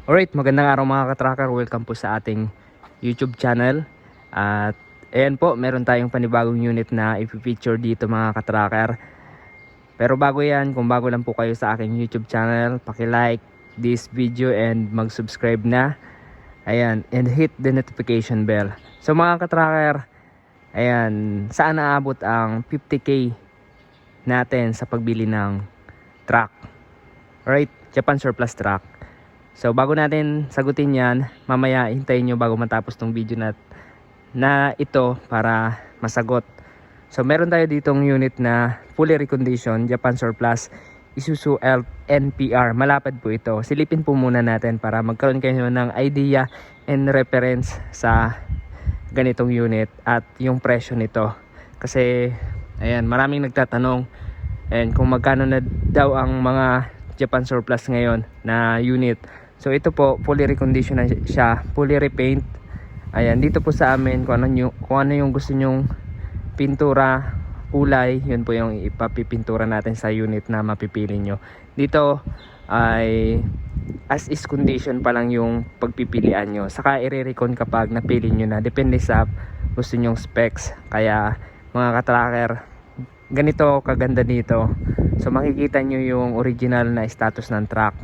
Alright, magandang araw mga katracker. Welcome po sa ating YouTube channel. At ayan po, meron tayong panibagong unit na ipipicture dito mga katracker. Pero bago yan, kung bago lang po kayo sa aking YouTube channel, paki-like this video and mag-subscribe na. Ayan, and hit the notification bell. So mga katracker, ayan, saan naabot ang 50k natin sa pagbili ng truck? Alright, Japan surplus truck. So bago natin sagutin yan, mamaya hintayin nyo bago matapos tong video na ito para masagot. So meron tayo ditong unit na fully reconditioned Japan surplus Isuzu Elf NPR. Malapad po ito. Silipin po muna natin para magkaroon kayo ng idea and reference sa ganitong unit at yung presyo nito. Kasi ayan, maraming nagtatanong and kung magkano na daw ang mga Japan surplus ngayon na unit. So ito po, fully reconditioned na siya, fully repaint. Ayan, dito po sa amin kung ano yung gusto nyong pintura, kulay, yun po yung ipapipintura natin sa unit na mapipili nyo. Dito ay as is condition pa lang yung pagpipilian nyo. Saka i-recon kapag napili nyo na, depende sa gusto nyong specs. Kaya mga katracker, ganito kaganda dito. So makikita nyo yung original na status ng truck.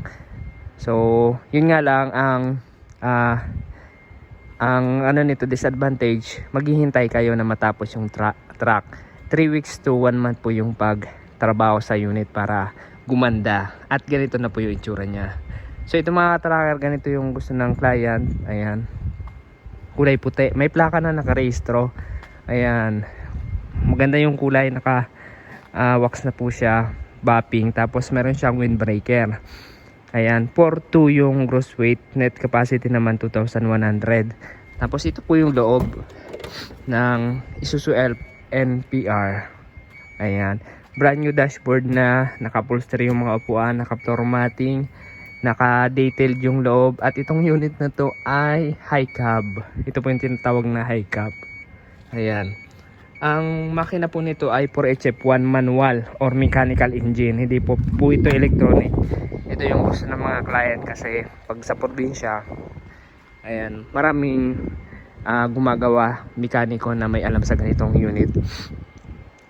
So yun nga lang ang ano nito, disadvantage, maghihintay kayo na matapos yung truck. 3 weeks to 1 month po yung pagtrabaho sa unit para gumanda. At ganito na po yung itsura niya. So ito mga tracker, ganito yung gusto ng client. Ayan, kulay puti, may plaka na nakarehistro. Ayan, maganda yung kulay, naka wax na po siya, bapping, tapos meron siyang windbreaker. Ayan, 4.2 yung gross weight, net capacity naman 2,100. Tapos ito po yung loob ng Isuzu Elf NPR. Ayan, brand new dashboard na, naka-upholstery yung mga upuan, naka-floor matting, naka-detailed yung loob. At itong unit na to ay high cab. Ito po yung tinatawag na high cab. Ayan, ang makina po nito ay 4HF1 manual or mechanical engine. Hindi po ito electronic. Ito yung gusto ng mga client kasi pag sa probinsya, ayan, maraming gumagawa, mekaniko na may alam sa ganitong unit.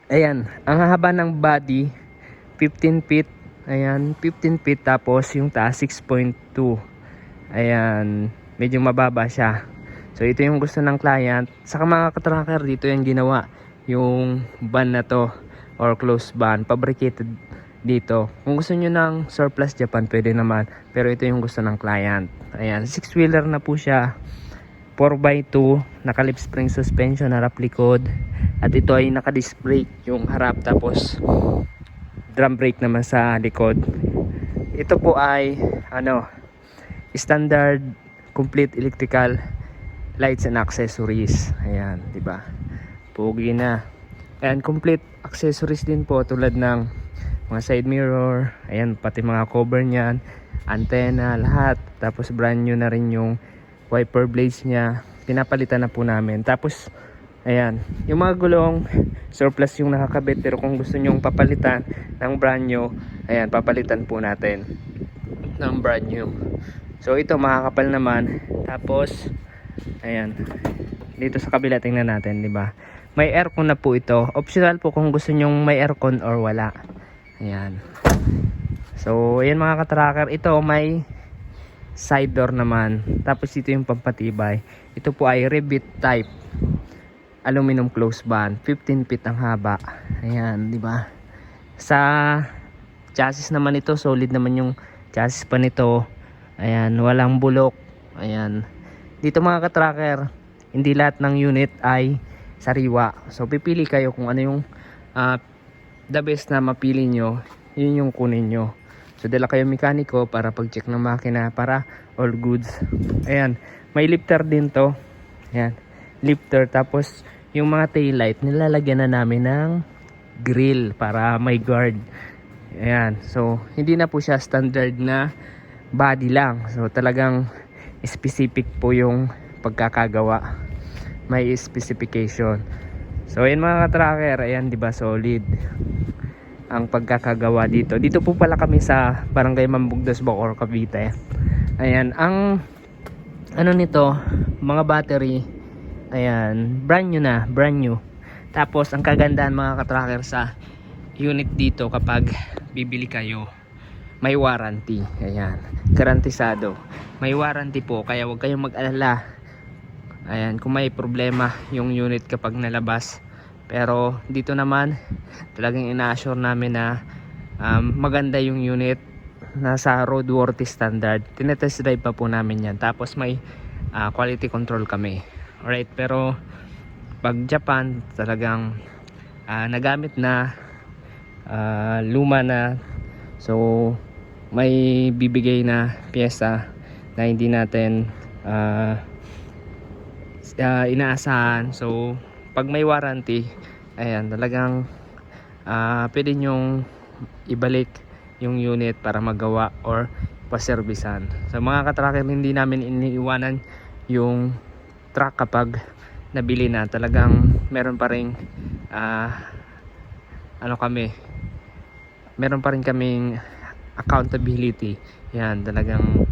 Ayan, ang haba ng body 15 feet. Ayan, 15 feet, tapos yung taas 6.2. Ayan, medyo mababa siya. So ito yung gusto ng client. Saka mga katracker, dito yung ginawa yung van na to or closed van, fabricated dito. Kung gusto nyo ng surplus Japan, pwede naman, pero ito yung gusto ng client. Ayan, 6-wheeler na po siya, 4x2, naka lip spring suspension, harap likod, at ito ay naka disc brake yung harap, tapos drum brake naman sa likod. Ito po ay standard complete electrical lights and accessories. Ayan, diba, pogi na. And complete accessories din po, tulad ng mga side mirror, ayan, pati mga cover niyan, antenna, lahat. Tapos brand new na rin yung wiper blades niya, pinapalitan na po namin. Tapos ayan, yung mga gulong surplus yung nakakabit, pero kung gusto nyong papalitan ng brand new, ayan, papalitan po natin ng brand new. So ito makakapal naman. Tapos ayan, dito sa kabila tingnan natin, di ba? May aircon na po ito. Optional po kung gusto nyong may aircon or wala. Ayan. So ayan mga katracker, ito may side door naman. Tapos ito yung pampatibay. Ito po ay rivet type aluminum closed van, 15 feet ang haba. Ayan, di ba? Sa chassis naman ito, solid naman yung chassis pa nito. Ayan, walang bulok. Ayan. Dito mga katracker, hindi lahat ng unit ay sariwa. So pipili kayo kung ano yung the best na mapili nyo, yun yung kunin nyo. So dala kayo mekaniko para pag-check ng makina para all goods. Ayan, may lifter din to. Ayan, lifter. Tapos yung mga tail light, nilalagyan na namin ng grill para may guard. Ayan, so hindi na po siya standard na body lang. So talagang specific po yung pagkakagawa. May specification. So ayan mga ka-tracker, ayan, 'di ba, solid ang pagkakagawa dito. Dito po pala kami sa Barangay Mambugdas, Bacoor, Cavite. Ayan, ang ano nito, mga battery, ayan, brand new. Tapos ang kagandahan mga ka-tracker sa unit dito, kapag bibili kayo, may warranty. Ayan, garantisado. May warranty po, kaya huwag kayong mag-alala. Ayan, kung may problema yung unit kapag nalabas. Pero dito naman, talagang ina-assure namin na maganda yung unit, nasa roadworthy standard. Tinetest drive pa po namin yan. Tapos may quality control kami. Alright, pero pag Japan, talagang nagamit na, luma na. So may bibigay na pyesa na hindi natin inaasahan. So pag may warranty, ayan, talagang pwede nyong ibalik yung unit para magawa or paservisan. So mga ka-tracker, hindi namin iniiwanan yung truck kapag nabili na. Talagang meron pa ring meron pa rin kaming accountability. Yan, talagang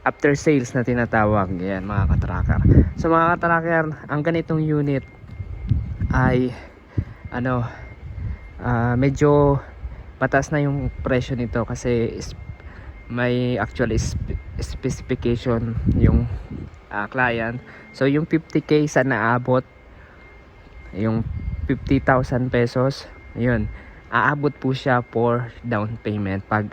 after sales na tinatawag. Yan mga ka-tracker. So mga ka-tracker, ang ganitong unit ay medyo mataas na yung presyo nito kasi may actual specification yung client. So yung 50k sa naabot, yung 50,000 pesos, yun, aabot po siya for down payment pag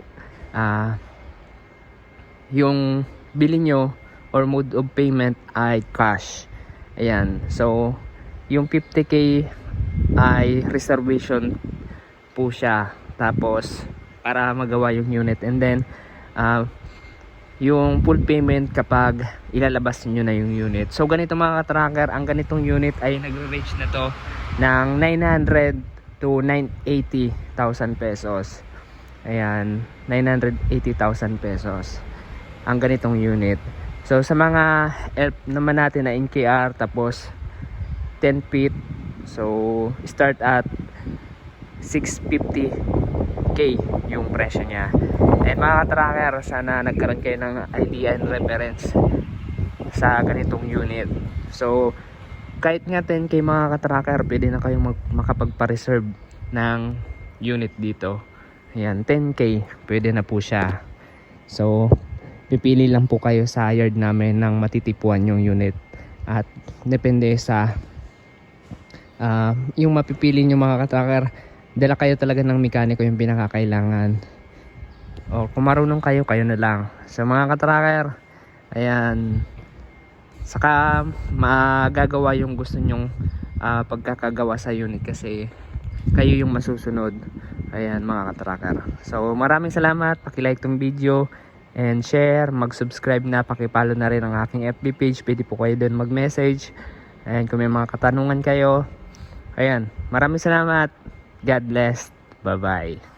yung bili nyo or mode of payment ay cash. Ayan, so yung 50k ay reservation po siya, tapos para magawa yung unit, and then yung full payment kapag ilalabas nyo na yung unit. So ganito mga ka-tracker, ang ganitong unit ay nagre-range na to ng 900 to 980,000 pesos. Ayan, 980,000 pesos ang ganitong unit. So sa mga help naman natin na NKR, tapos 10 feet, so start at 650k yung presyo niya. And mga ka-tracker, sana nagkaroon kayo ng idea and reference sa ganitong unit. So kahit nga 10k mga ka-tracker, pwede na kayong makapagpa-reserve ng unit dito. Ayan, 10k pwede na po siya. So pipili lang po kayo sa yard namin ng matitipuan yung unit, at depende sa yung mapipili nyo mga ka-tracker, dala kayo talaga ng mekaniko yung pinakakailangan, o kung marunong kayo, kayo na lang. So mga ka-tracker, ayan, saka magagawa yung gusto nyong pagkakagawa sa unit kasi kayo yung masusunod. Ayan mga ka-tracker, so maraming salamat. Paki-like tong video and share, mag-subscribe na, paki-follow na rin ang aking FB page. Pwede po kayo doon mag-message, and kung may mga katanungan kayo. Ayan, maraming salamat. God bless. Bye bye.